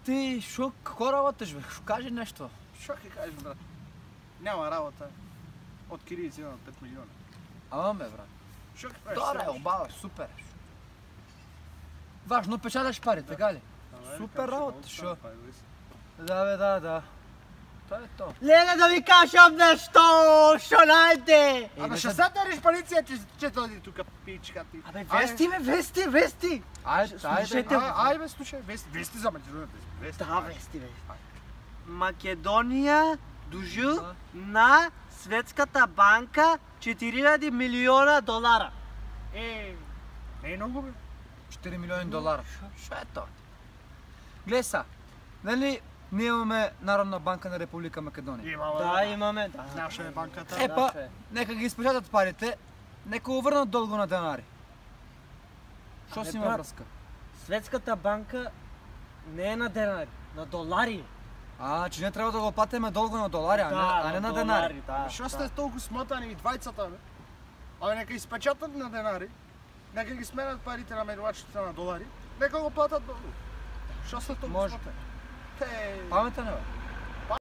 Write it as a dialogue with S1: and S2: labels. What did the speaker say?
S1: Ти, какво работиш, бе? Кажи нещо.
S2: Що ќе кажеш, брат? Няма работа. От Кирил взимам 5 милиона.
S1: Ама бе, брат.
S2: Що ќе правиш?
S1: Добре, обава, супер. Важно печаляш пари, така ли? Супер работа, шо? Да, бе, да. Това е то.
S3: Леле, да ви кажам нещо, шо найде!
S2: Абе, ще сатариш полиция, че доди тука пичка ти.
S3: Абе, вести!
S1: Айде,
S2: Айде, бе, слушай, вести за Македонията.
S3: Да, вести. Македония дължи на Светската банка 4000 милиона долара.
S2: Не е много, бе.
S1: 4 милиони долара. Шо е то? Гледай са, нали ние имаме Народна банка на Република Македония?
S3: Да, имаме, да.
S2: Наша е банката.
S1: Епа, нека ги изпечатат парите, нека го върнат дълго на денари. Що си има
S3: брат,
S1: връзка?
S3: Светската банка не е на денари, на долари.
S1: Че не трябва да го платиме дълго на долари, а не на денари.
S2: Що сте толкова смотани и двайцата, бе? Абе, нека изпечатат на денари, нека ги сменят парите на мерувачите на долари, нека го платят дълго. Що сте толкова смотани?
S1: Паметен е, бе.